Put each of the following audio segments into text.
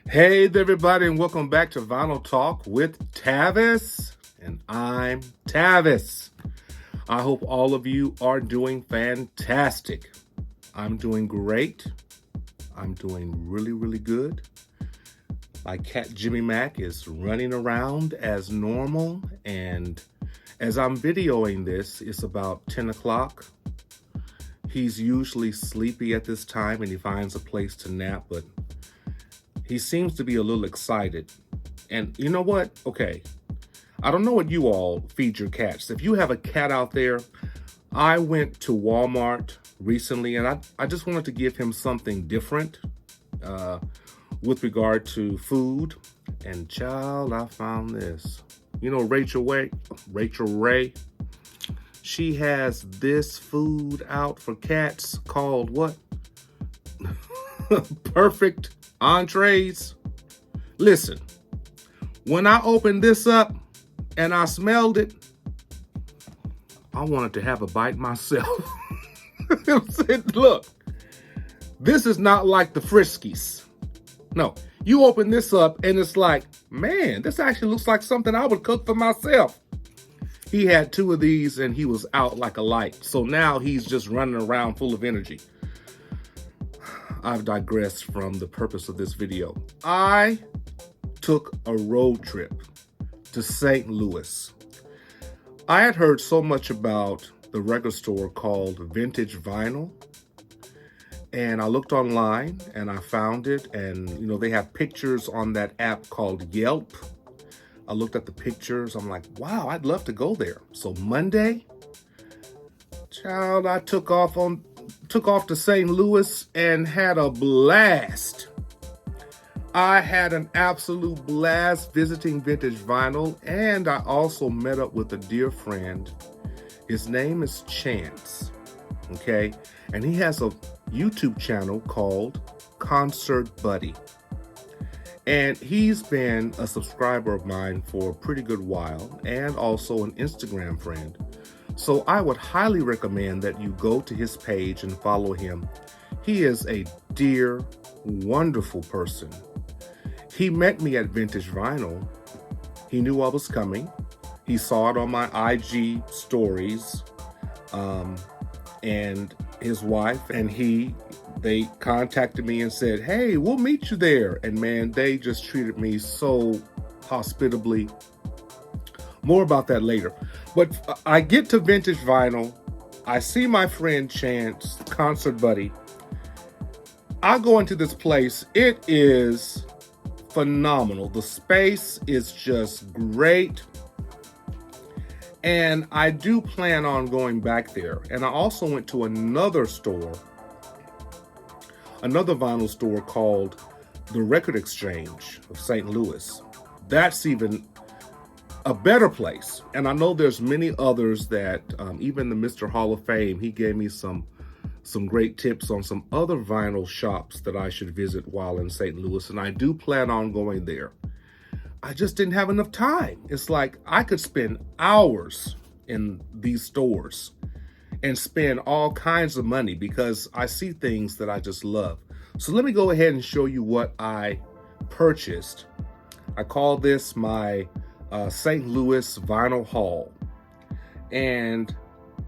Hey there, everybody, and welcome back to Vinyl Talk with Tavis. And I'm Tavis. I hope all of you are doing fantastic. I'm doing great. I'm doing really, really good. My cat Jimmy Mac is running around as normal. And as I'm videoing this, it's about 10 o'clock. He's usually sleepy at this time and he finds a place to nap, but he seems to be a little excited. And you know what? Okay, I don't know what you all feed your cats. If you have a cat out there, I went to Walmart recently and I just wanted to give him something different with regard to food. And child, I found this. You know, Rachel Ray, she has this food out for cats called what? Perfect entrees. Listen, when I opened this up and I smelled it, I wanted to have a bite myself. I said, look, this is not like the Friskies. No, you open this up and it's like, man, this actually looks like something I would cook for myself. He had 2 of these and he was out like a light. So now he's just running around full of energy. I've digressed from the purpose of this video. I took a road trip to St. Louis. I had heard so much about the record store called Vintage Vinyl, and I looked online and I found it, and you know, they have pictures on that app called Yelp. I looked at the pictures, I'm like, wow, I'd love to go there. So Monday, child, I took off to St. Louis and had a blast. I had an absolute blast visiting Vintage Vinyl, and I also met up with a dear friend. His name is Chance, okay? And he has a YouTube channel called Concert Buddy. And he's been a subscriber of mine for a pretty good while, and also an Instagram friend. So I would highly recommend that you go to his page and follow him. He is a dear, wonderful person. He met me at Vintage Vinyl. He knew I was coming. He saw it on my IG stories. And his wife and they contacted me and said, hey, we'll meet you there. And man, they just treated me so hospitably. More about that later. But I get to Vintage Vinyl. I see my friend Chance, Concert Buddy. I go into this place. It is phenomenal. The space is just great. And I do plan on going back there. And I also went to another vinyl store called the Record Exchange of St. Louis. That's even a better place. And I know there's many others that even the Mr. Hall of Fame, he gave me some great tips on some other vinyl shops that I should visit while in St. Louis. And I do plan on going there. I just didn't have enough time. It's like I could spend hours in these stores and spend all kinds of money because I see things that I just love. So let me go ahead and show you what I purchased. I call this my St. Louis Vinyl Haul, and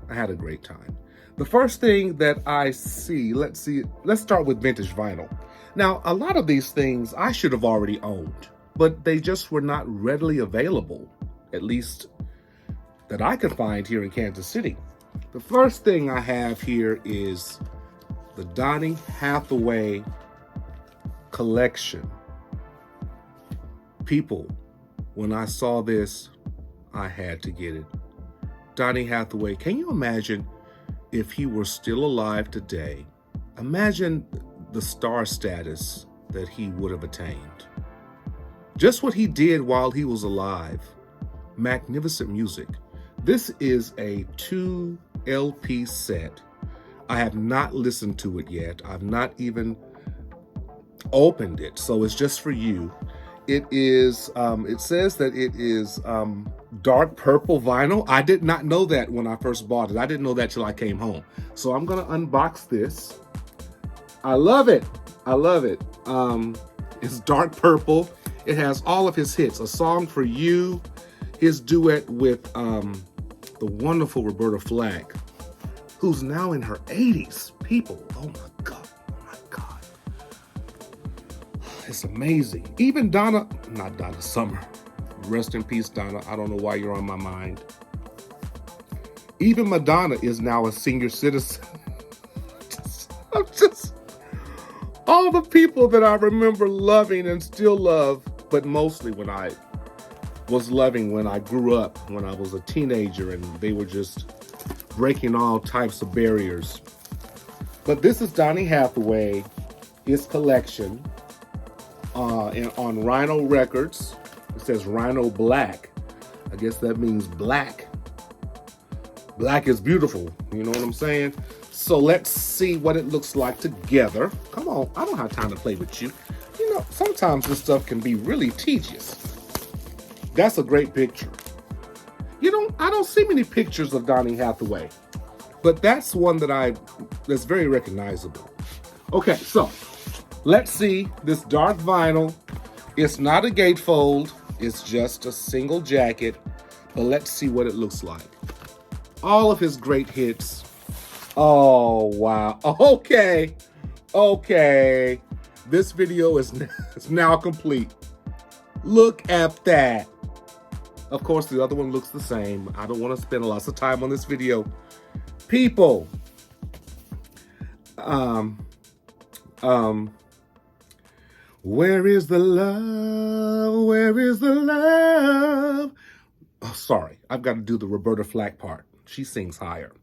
I had a great time. The first thing that I see, let's start with Vintage Vinyl. Now, a lot of these things I should have already owned, but they just were not readily available, at least that I could find here in Kansas City. The first thing I have here is the Donnie Hathaway collection. People, when I saw this, I had to get it. Donnie Hathaway, can you imagine if he were still alive today? Imagine the star status that he would have attained. Just what he did while he was alive. Magnificent music. This is a 2 LP set. I have not listened to it yet. I've not even opened it, so it's just for you. It is, it says that it is dark purple vinyl. I did not know that when I first bought it. I didn't know that till I came home. So I'm gonna unbox this. I love it. I love it. It's dark purple. It has all of his hits. A Song for You, his duet with the wonderful Roberta Flack, who's now in her 80s. People, oh my God. It's amazing. Even not Donna Summer. Rest in peace, Donna. I don't know why you're on my mind. Even Madonna is now a senior citizen. just all the people that I remember loving and still love, but mostly when I was loving when I grew up, when I was a teenager, and they were just breaking all types of barriers. But this is Donnie Hathaway, his collection. On Rhino Records. It says Rhino Black. I guess that means black. Black is beautiful. You know what I'm saying? So let's see what it looks like together. Come on, I don't have time to play with you. You know, sometimes this stuff can be really tedious. That's a great picture. I don't see many pictures of Donnie Hathaway, but that's one that's very recognizable. Okay, so let's see this dark vinyl. It's not a gatefold. It's just a single jacket. But let's see what it looks like. All of his great hits. Oh, wow. Okay. This video is now complete. Look at that. Of course, the other one looks the same. I don't want to spend lots of time on this video. People. Where is the love? Where is the love? Oh, sorry. I've got to do the Roberta Flack part. She sings higher.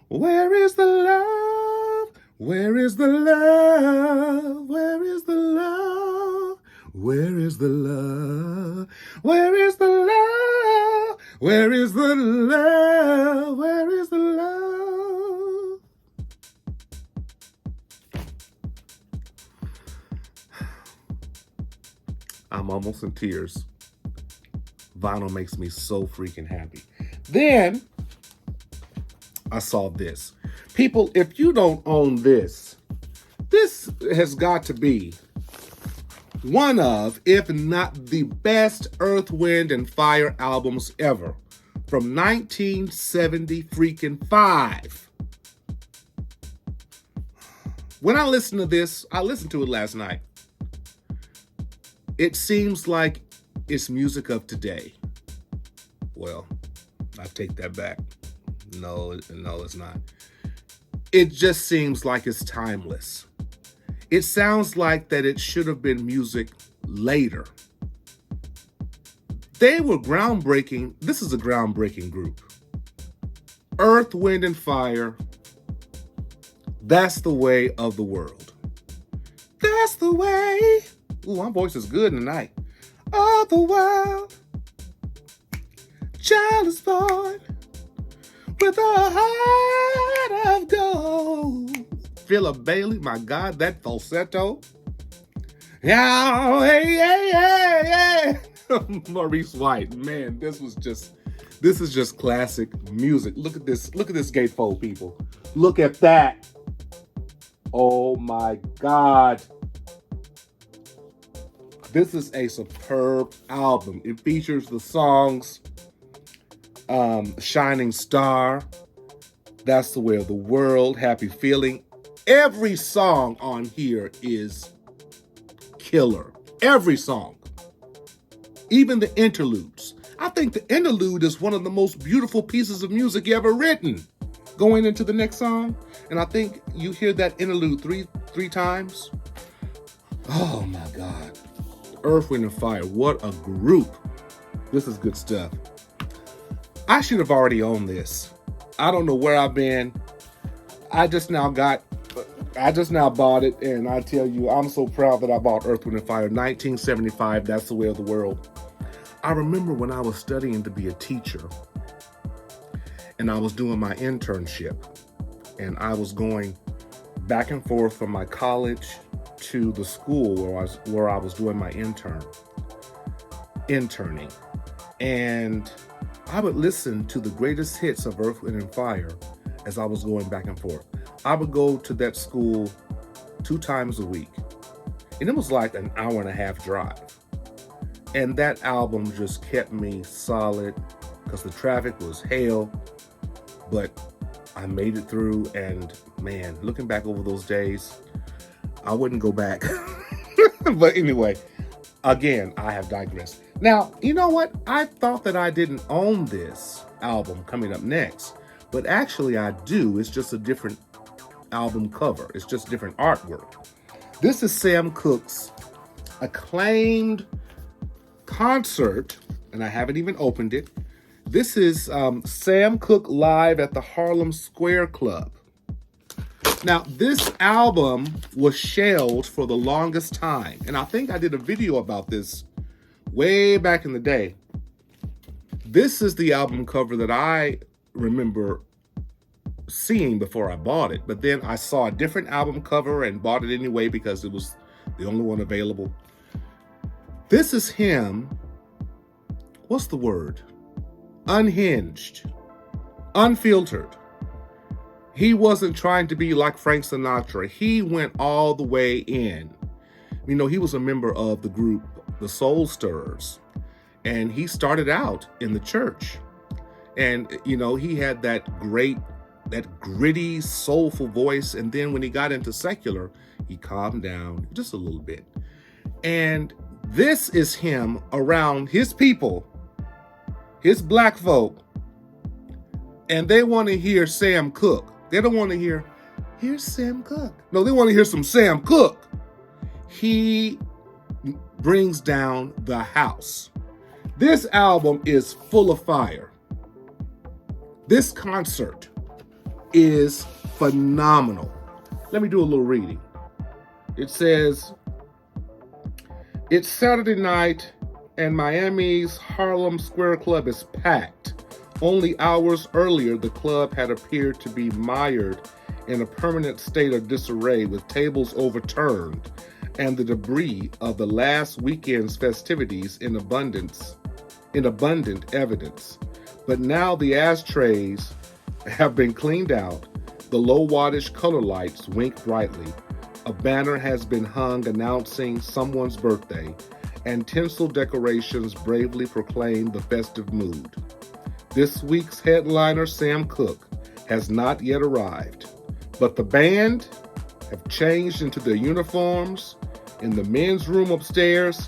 Where is the love? Where is the love? Where is the love? Where is the love? Where is the love? Where is the love? Where is the love? I'm almost in tears. Vinyl makes me so freaking happy. Then I saw this. People, if you don't own this has got to be one of, if not the best Earth, Wind, and Fire albums ever. From 1975. When I listen to this, I listened to it last night. It seems like it's music of today. Well, I take that back. No, it's not. It just seems like it's timeless. It sounds like that it should have been music later. They were groundbreaking. This is a groundbreaking group. Earth, Wind, and Fire. That's the way of the world. That's the way. Ooh, my voice is good tonight. Of the world. Child is born with a heart of gold. Philip Bailey, my God, that falsetto. Yeah, hey. Maurice White, man, this is just classic music. Look at this gatefold, people. Look at that. Oh my God. This is a superb album. It features the songs Shining Star, That's the Way of the World, Happy Feeling. Every song on here is killer. Every song. Even the interludes. I think the interlude is one of the most beautiful pieces of music ever written. Going into the next song, and I think you hear that interlude three times. Oh my God. Earth, Wind, and Fire. What a group. This is good stuff. I should have already owned this. I don't know where I've been. I just now bought it, and I tell you, I'm so proud that I bought Earth, Wind, and Fire. 1975, That's the Way of the World. I remember when I was studying to be a teacher, and I was doing my internship, and I was going back and forth from my college to the school where I was doing my interning. And I would listen to the greatest hits of Earth, Wind, and Fire as I was going back and forth. I would go to that school 2 times a week. And it was like an hour and a half drive. And that album just kept me solid because the traffic was hell, but I made it through. And man, looking back over those days, I wouldn't go back. But anyway, again, I have digressed. Now, you know what? I thought that I didn't own this album coming up next, but actually I do. It's just a different album cover. It's just different artwork. This is Sam Cooke's acclaimed concert, and I haven't even opened it. This is Sam Cooke live at the Harlem Square Club. Now, this album was shelved for the longest time, and I think I did a video about this way back in the day. This is the album cover that I remember seeing before I bought it, but then I saw a different album cover and bought it anyway because it was the only one available. This is him, what's the word? Unhinged, unfiltered. He wasn't trying to be like Frank Sinatra. He went all the way in. You know, he was a member of the group, the Soul Stirrers, and he started out in the church. And, you know, he had that gritty, soulful voice. And then when he got into secular, he calmed down just a little bit. And this is him around his people, his black folk, and they want to hear Sam Cooke. They don't want to hear, here's Sam Cooke. No, they want to hear some Sam Cooke. He brings down the house. This album is full of fire. This concert is phenomenal. Let me do a little reading. It says, it's Saturday night and Miami's Harlem Square Club is packed. Only hours earlier, the club had appeared to be mired in a permanent state of disarray with tables overturned and the debris of the last weekend's festivities in abundant evidence. But now the ashtrays have been cleaned out, the low wattage color lights wink brightly, a banner has been hung announcing someone's birthday, and tinsel decorations bravely proclaim the festive mood. This week's headliner, Sam Cooke, has not yet arrived, but the band have changed into their uniforms in the men's room upstairs,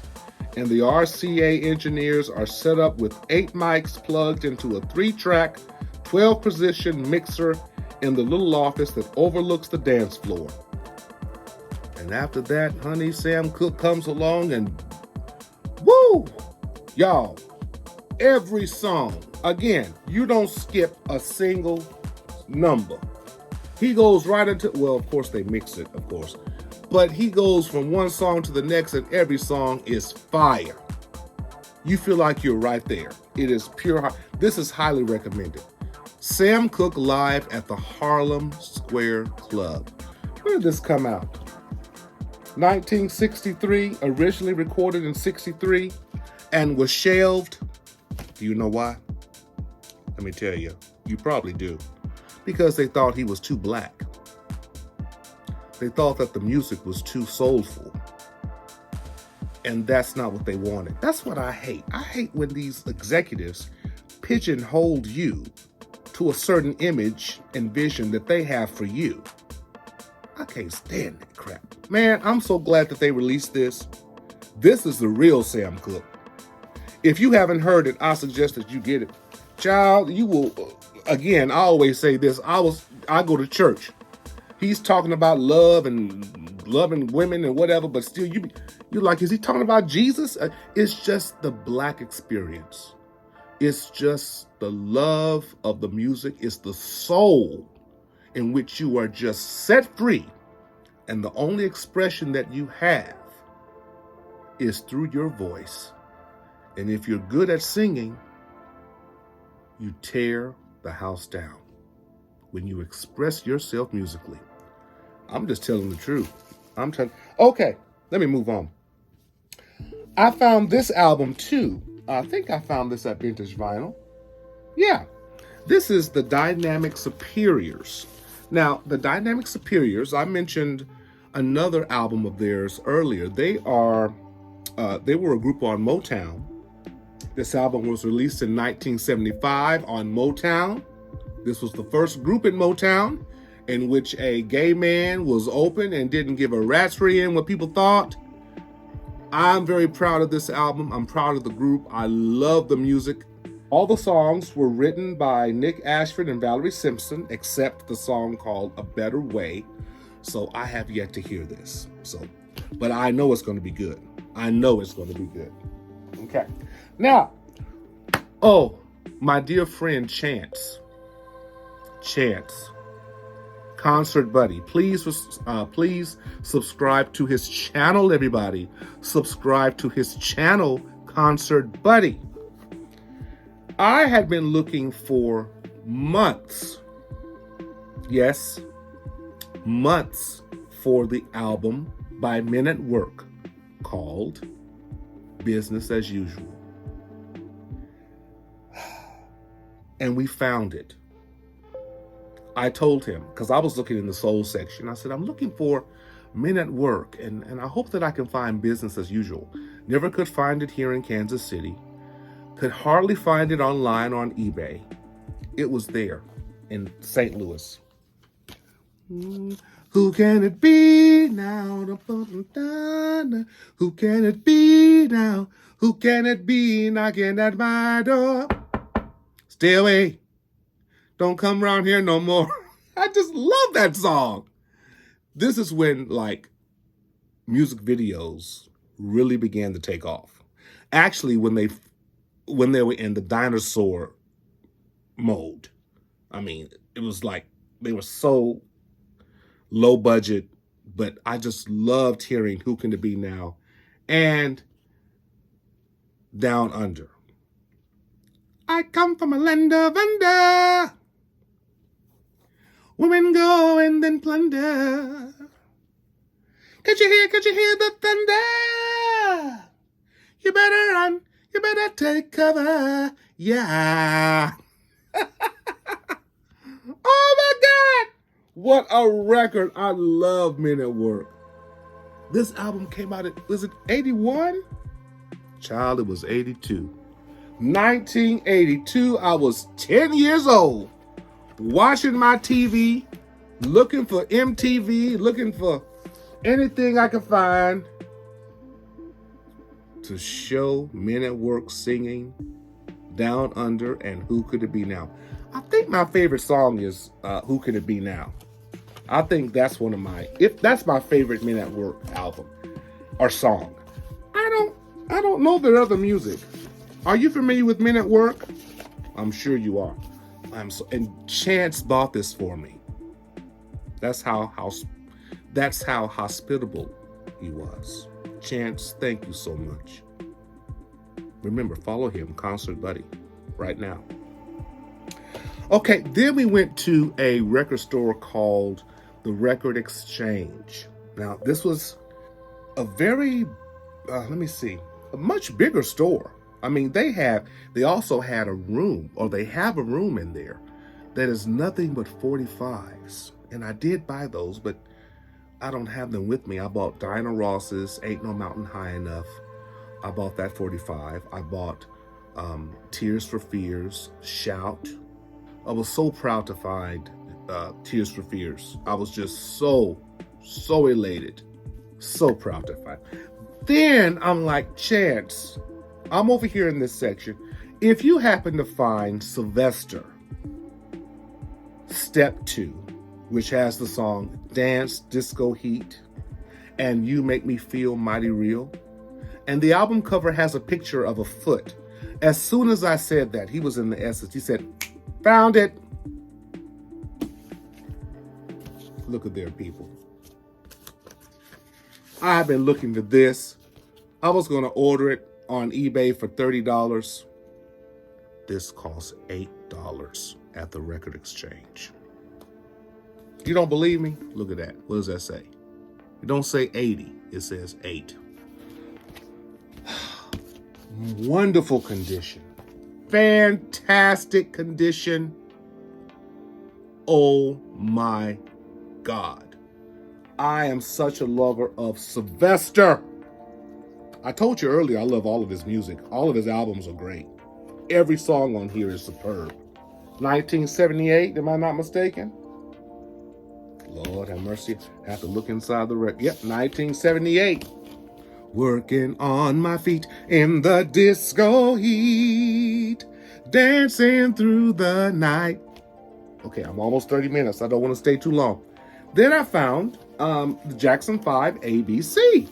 and the RCA engineers are set up with 8 mics plugged into a 3-track, 12-position mixer in the little office that overlooks the dance floor. And after that, honey, Sam Cooke comes along and woo! Y'all, every song, again, you don't skip a single number. He goes right into, well, of course they mix it, of course, but he goes from one song to the next and every song is fire. You feel like you're right there. It is pure. This is highly recommended. Sam Cooke live at the Harlem Square Club. When did this come out? 1963, originally recorded in 63, and was shelved. Do you know why? Let me tell you. You probably do. Because they thought he was too black. They thought that the music was too soulful. And that's not what they wanted. That's what I hate. I hate when these executives pigeonhole you to a certain image and vision that they have for you. I can't stand that crap. Man, I'm so glad that they released this. This is the real Sam Cooke. If you haven't heard it, I suggest that you get it. Child, you will, again, I always say this, I go to church. He's talking about love and loving women and whatever, but still you're like, is he talking about Jesus? It's just the black experience. It's just the love of the music. It's the soul in which you are just set free. And the only expression that you have is through your voice. And if you're good at singing, you tear the house down when you express yourself musically. I'm just telling the truth. Okay, let me move on. I found this album too. I think I found this at Vintage Vinyl. Yeah, this is the Dynamic Superiors. Now, the Dynamic Superiors, I mentioned another album of theirs earlier. They were a group on Motown. This album was released in 1975 on Motown. This was the first group in Motown in which a gay man was open and didn't give a rat's rear in what people thought. I'm very proud of this album. I'm proud of the group. I love the music. All the songs were written by Nick Ashford and Valerie Simpson, except the song called A Better Way. So I have yet to hear this. But I know it's going to be good. I know it's going to be good. Okay. Now, my dear friend Chance, Concert Buddy, please subscribe to his channel, everybody. Subscribe to his channel, Concert Buddy. I had been looking for months, yes, months, for the album by Men at Work called Business as Usual. And we found it. I told him, because I was looking in the soul section, I said, I'm looking for Men at Work, and I hope that I can find Business as Usual. Never could find it here in Kansas City. Could hardly find it online on eBay. It was there in St. Louis. Who can it be now? Who can it be now? Who can it be knocking at my door? Stay away. Don't come around here no more. I just love that song. This is when, music videos really began to take off. Actually, when they were in the dinosaur mode. I mean, it was like they were so low budget, but I just loved hearing Who Can It Be Now and Down Under. I come from a land of under. Women go and then plunder. Could you hear the thunder? You better run, you better take cover, yeah. Oh my God! What a record. I love Men at Work. This album came out was it 81? Child, it was 82. 1982, I was 10 years old. Watching my TV, looking for MTV, looking for anything I could find to show Men at Work singing Down Under and Who Could It Be Now. I think my favorite song is Who Could It Be Now. I think that's that's my favorite Men at Work album or song. I don't know their other music. Are you familiar with Men at Work? I'm sure you are. And Chance bought this for me. That's how hospitable he was. Chance, thank you so much. Remember, follow him, Concert Buddy, right now. Okay, then we went to a record store called the Record Exchange. Now, this was a very, a much bigger store. I mean, they also had a room, or they have a room in there that is nothing but 45s. And I did buy those, but I don't have them with me. I bought Diana Ross's Ain't No Mountain High Enough. I bought that 45. I bought Tears for Fears, Shout. I was so proud to find Tears for Fears. I was just so elated. So proud to find. Then I'm like, Chance, I'm over here in this section. If you happen to find Sylvester, Step 2, which has the song Dance, Disco Heat, and You Make Me Feel Mighty Real, and the album cover has a picture of a foot. As soon as I said that, he was in the essence. He said, found it. Look at there, people. I've been looking for this. I was going to order it on eBay for $30. This costs $8 at the Record Exchange. You don't believe me? Look at that. What does that say? It don't say 80. It says 8. Wonderful condition. Fantastic condition. Oh my God. I am such a lover of Sylvester. I told you earlier, I love all of his music. All of his albums are great. Every song on here is superb. 1978, am I not mistaken? Lord have mercy. I have to look inside the record. Yep, 1978. Working on my feet in the disco heat, dancing through the night. Okay, I'm almost 30 minutes. I don't want to stay too long. Then I found the Jackson 5 ABC.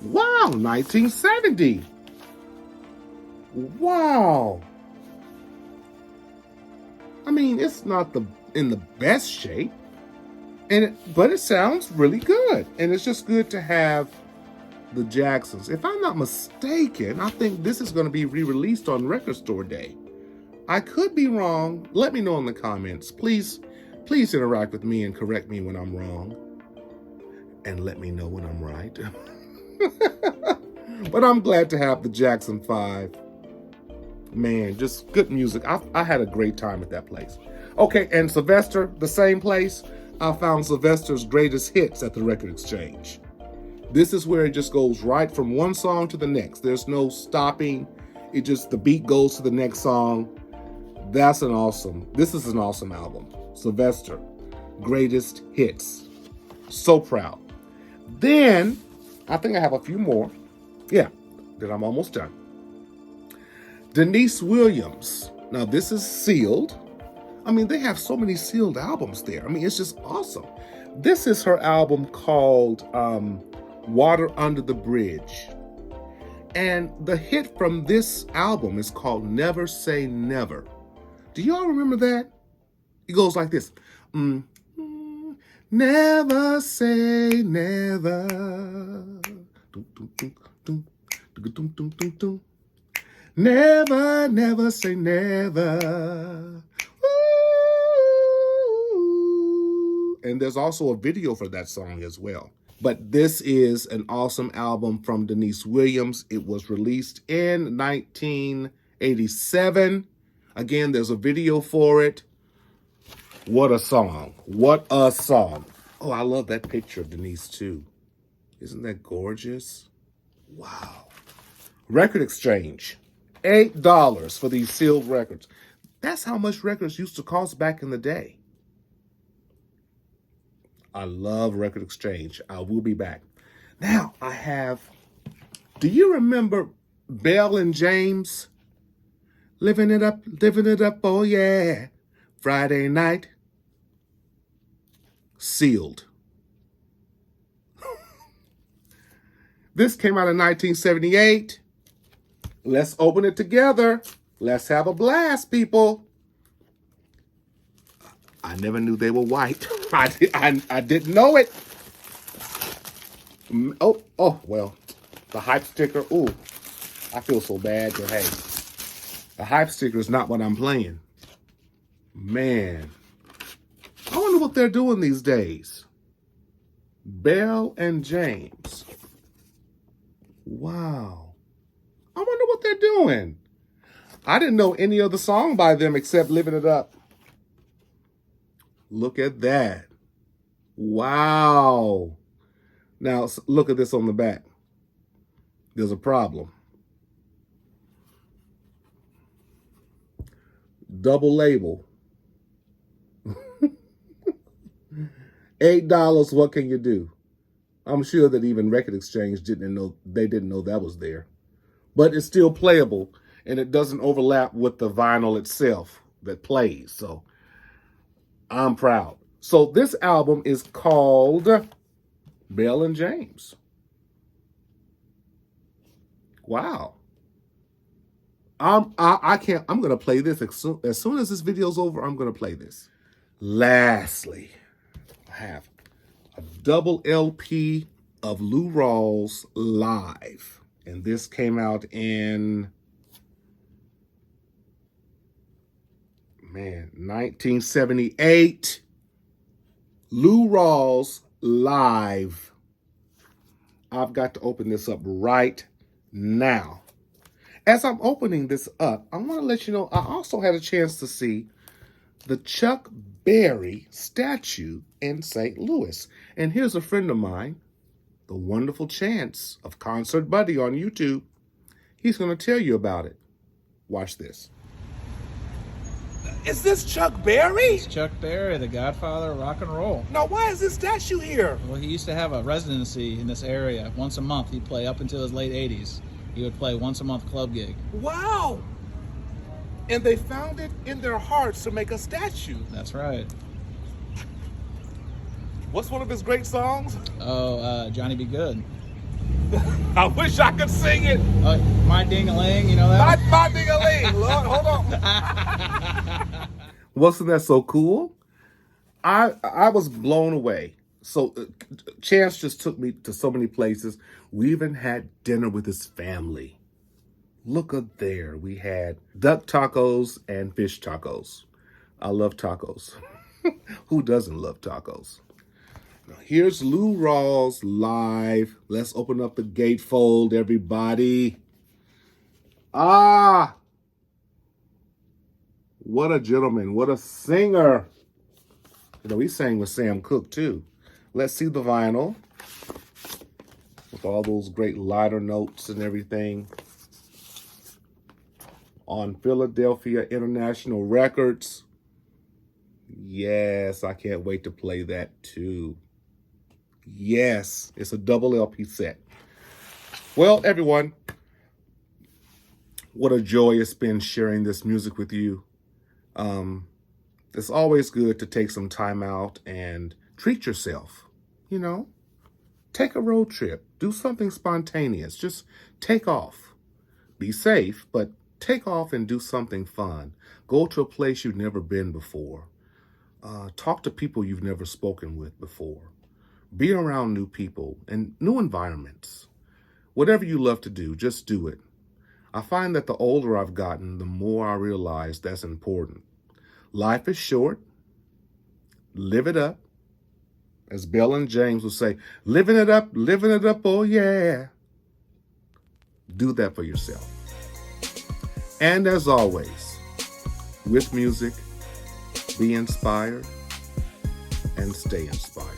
Wow, 1970. Wow. I mean, it's not in the best shape, but it sounds really good. And it's just good to have the Jacksons. If I'm not mistaken, I think this is going to be re-released on Record Store Day. I could be wrong. Let me know in the comments. Please interact with me and correct me when I'm wrong. And let me know when I'm right. But I'm glad to have the Jackson 5. Man, just good music. I had a great time at that place. Okay, and Sylvester, the same place. I found Sylvester's greatest hits at the Record Exchange. This is where it just goes right from one song to the next. There's no stopping. The beat goes to the next song. This is an awesome album. Sylvester, greatest hits. So proud. Then, I think I have a few more. Yeah, then I'm almost done. Denise Williams. Now, this is sealed. I mean, they have so many sealed albums there. I mean, it's just awesome. This is her album called Water Under the Bridge. And the hit from this album is called Never Say Never. Do y'all remember that? It goes like this. Never say never. Never, never say never. Ooh. And there's also a video for that song as well. But this is an awesome album from Denise Williams. It was released in 1987. Again, there's a video for it. What a song. What a song. Oh, I love that picture of Denise too. Isn't that gorgeous? Wow. Record Exchange. $8 for these sealed records. That's how much records used to cost back in the day. I love Record Exchange. I will be back. Now, do you remember Bell and James? Living it up, oh yeah. Friday night. Sealed. This came out in 1978. Let's open it together. Let's have a blast, people. I never knew they were white. I didn't know it. Oh, well, the hype sticker. Ooh, I feel so bad, but hey, the hype sticker is not what I'm playing. Man, I wonder what they're doing these days. Bell and James. Wow. I wonder what they're doing. I didn't know any other song by them except Living It Up. Look at that. Wow. Now, look at this on the back. There's a problem. Double label. $8, what can you do? I'm sure that even Record Exchange didn't know that was there. But it's still playable, and it doesn't overlap with the vinyl itself that plays. So I'm proud. So this album is called Bell and James. Wow. I'm going to play this as soon as this video's over. I'm going to play this. Lastly, I have a double LP of Lou Rawls live. And this came out in, 1978. Lou Rawls live. I've got to open this up right now. As I'm opening this up, I want to let you know I also had a chance to see the Chuck Berry statue in St. Louis. And here's a friend of mine, the wonderful Chance of Concert Buddy on YouTube. He's going to tell you about it. Watch this. Is this Chuck Berry? It's Chuck Berry, the godfather of rock and roll. Now, why is this statue here? Well, he used to have a residency in this area once a month. He'd play up until his late 80s. He would play once a month club gig. Wow. And they found it in their hearts to make a statue. That's right. What's one of his great songs? Oh, Johnny Be Good. I wish I could sing it. My Ding-a-Ling, you know that? My ding-a-ling. Lord, hold on. Wasn't that so cool? I was blown away. So Chance just took me to so many places. We even had dinner with his family. Look up there. We had duck tacos and fish tacos. I love tacos. Who doesn't love tacos? Now, here's Lou Rawls live. Let's open up the gatefold, everybody. Ah! What a gentleman. What a singer. You know, he sang with Sam Cooke, too. Let's see the vinyl with all those great liner notes and everything. On Philadelphia International Records. Yes, I can't wait to play that, too. Yes, it's a double LP set. Well, everyone, what a joy it's been sharing this music with you. It's always good to take some time out and treat yourself, you know. Take a road trip. Do something spontaneous. Just take off. Be safe, but take off and do something fun. Go to a place you've never been before. Talk to people you've never spoken with before. Be around new people and new environments. Whatever you love to do, just do it. I find that the older I've gotten, the more I realize that's important. Life is short. Live it up. As Bell and James would say, living it up, oh yeah. Do that for yourself. And as always, with music, be inspired and stay inspired.